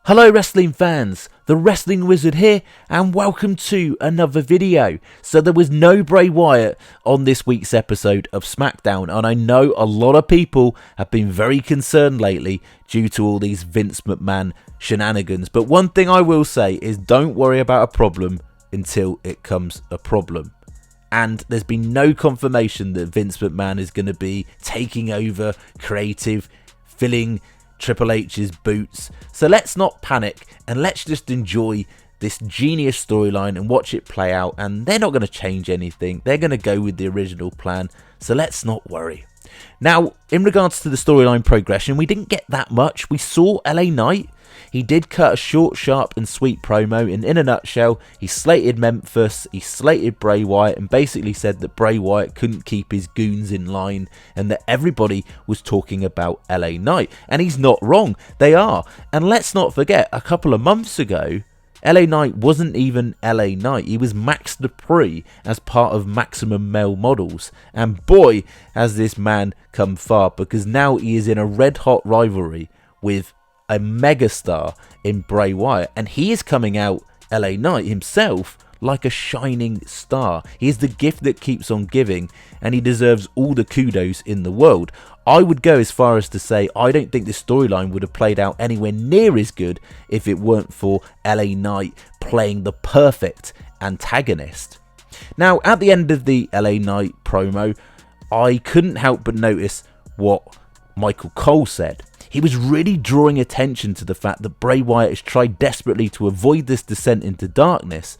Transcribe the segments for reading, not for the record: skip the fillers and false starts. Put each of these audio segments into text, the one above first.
Hello wrestling fans, the Wrestling Wizard here and welcome to another video. So there was no Bray Wyatt on this week's episode of SmackDown, and I know a lot of people have been very concerned lately due to all these Vince McMahon shenanigans. But one thing I will say is don't worry about a problem until it comes a problem. And there's been no confirmation that Vince McMahon is going to be taking over creative, filling Triple H's boots. So let's not panic and let's just enjoy this genius storyline and watch it play out. And they're not going to change anything. They're going to go with the original plan. So let's not worry. Now, in regards to the storyline progression, we didn't get that much. We saw LA Knight. He did cut a short, sharp and sweet promo, and in a nutshell, he slated Memphis, he slated Bray Wyatt, and basically said that Bray Wyatt couldn't keep his goons in line, and that everybody was talking about LA Knight. And he's not wrong, they are. And let's not forget, a couple of months ago, LA Knight wasn't even LA Knight, he was Max Dupree as part of Maximum Male Models. And boy, has this man come far, because now he is in a red hot rivalry with a megastar in Bray Wyatt, and he is coming out LA Knight himself like a shining star. He is the gift that keeps on giving, and he deserves all the kudos in the world. I would go as far as to say I don't think this storyline would have played out anywhere near as good if it weren't for LA Knight playing the perfect antagonist. Now, at the end of the LA Knight promo, I couldn't help but notice what Michael Cole said. He was really drawing attention to the fact that Bray Wyatt has tried desperately to avoid this descent into darkness,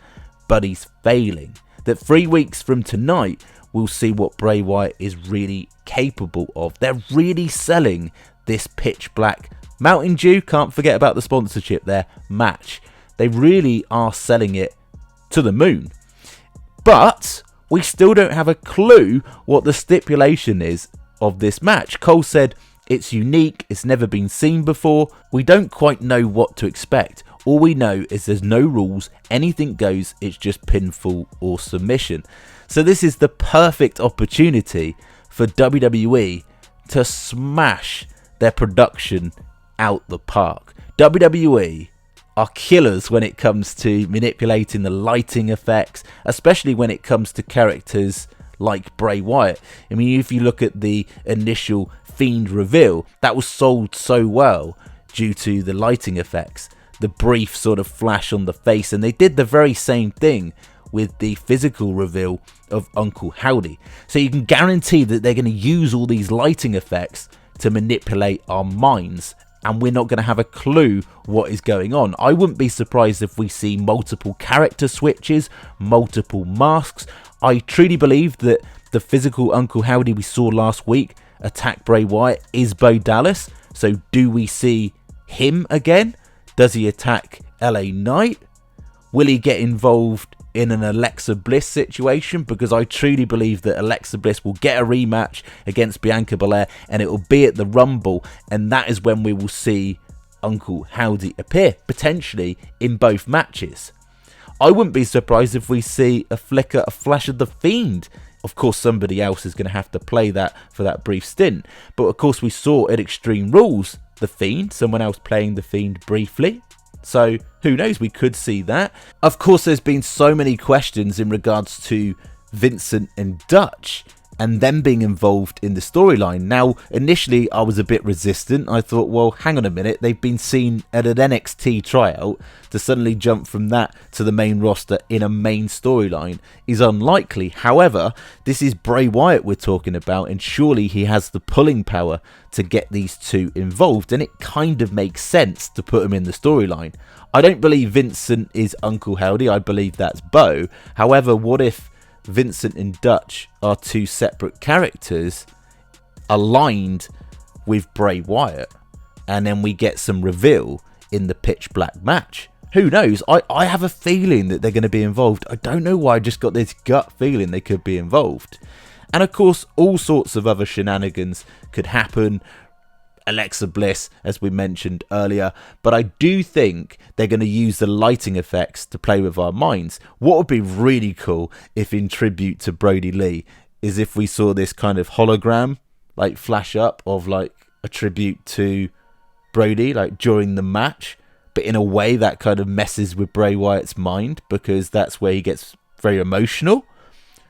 but he's failing. That 3 weeks from tonight, we'll see what Bray Wyatt is really capable of. They're really selling this pitch black Mountain Dew, can't forget about the sponsorship there, match. They really are selling it to the moon. But we still don't have a clue what the stipulation is of this match. Cole said, it's unique, it's never been seen before. We don't quite know what to expect. All we know is there's no rules, anything goes, it's just pinfall or submission. So this is the perfect opportunity for WWE to smash their production out the park. WWE are killers when it comes to manipulating the lighting effects, especially when it comes to characters like Bray Wyatt. I mean, if you look at the initial Fiend reveal, that was sold so well due to the lighting effects, the brief sort of flash on the face, and they did the very same thing with the physical reveal of Uncle Howdy. So you can guarantee that they're going to use all these lighting effects to manipulate our minds, and we're not going to have a clue what is going on. I wouldn't be surprised if we see multiple character switches, multiple masks. I truly believe that the physical Uncle Howdy we saw last week attack Bray Wyatt is Bo Dallas. So do we see him again? Does he attack LA Knight? Will he get involved in an Alexa Bliss situation? Because I truly believe that Alexa Bliss will get a rematch against Bianca Belair, and it will be at the Rumble, and that is when we will see Uncle Howdy appear, potentially in both matches. I wouldn't be surprised if we see a flash of the Fiend. Of course, somebody else is going to have to play that for that brief stint. But of course, we saw at Extreme Rules, the Fiend, someone else playing the Fiend briefly. So who knows, we could see that. Of course, there's been so many questions in regards to Vincent and Dutch and them being involved in the storyline. Now, initially, I was a bit resistant. I thought, well, hang on a minute. They've been seen at an NXT tryout. To suddenly jump from that to the main roster in a main storyline is unlikely. However, this is Bray Wyatt we're talking about, and surely he has the pulling power to get these two involved, and it kind of makes sense to put him in the storyline. I don't believe Vincent is Uncle Howdy. I believe that's Bo. However, what if Vincent and Dutch are two separate characters aligned with Bray Wyatt, and then we get some reveal in the pitch black match? Who knows? I have a feeling that they're going to be involved. I don't know why, I just got this gut feeling they could be involved. And of course, all sorts of other shenanigans could happen. Alexa Bliss, as we mentioned earlier, but I do think they're going to use the lighting effects to play with our minds. What would be really cool if, in tribute to Brody Lee, is if we saw this kind of hologram like flash up of like a tribute to Brody, like during the match, but in a way that kind of messes with Bray Wyatt's mind, because that's where he gets very emotional.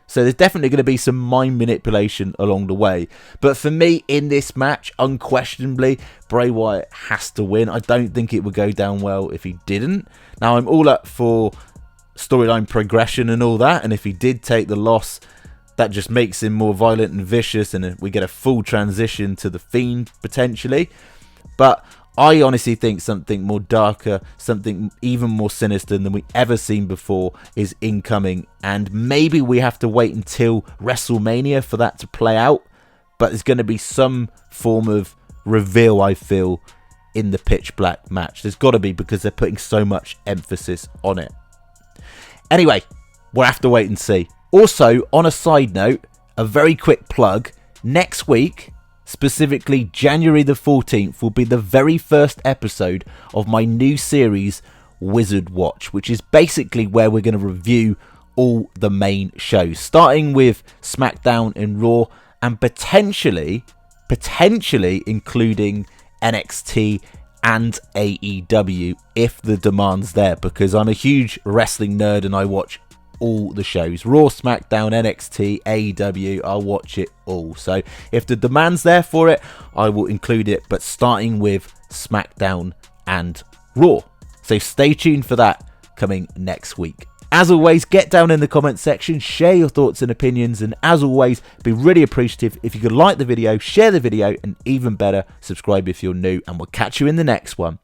So there's definitely going to be some mind manipulation along the way. But for me, in this match, unquestionably, Bray Wyatt has to win. I don't think it would go down well if he didn't. Now, I'm all up for storyline progression and all that, and if he did take the loss, that just makes him more violent and vicious, and we get a full transition to the Fiend, potentially. But I honestly think something more darker, something even more sinister than we ever seen before is incoming. And maybe we have to wait until WrestleMania for that to play out. But there's going to be some form of reveal, I feel, in the Pitch Black match. There's got to be, because they're putting so much emphasis on it. Anyway, we'll have to wait and see. Also, on a side note, a very quick plug. Next week, specifically January the 14th, will be the very first episode of my new series, Wizard Watch, which is basically where we're going to review all the main shows, starting with SmackDown and Raw, and potentially including NXT and AEW if the demand's there, because I'm a huge wrestling nerd and I watch all the shows. Raw, SmackDown, NXT, AEW, I'll watch it all. So if the demand's there for it, I will include it, but starting with SmackDown and Raw. So stay tuned for that coming next week. As always, get down in the comment section, share your thoughts and opinions, and as always, be really appreciative if you could like the video, share the video, and even better, subscribe if you're new, and we'll catch you in the next one.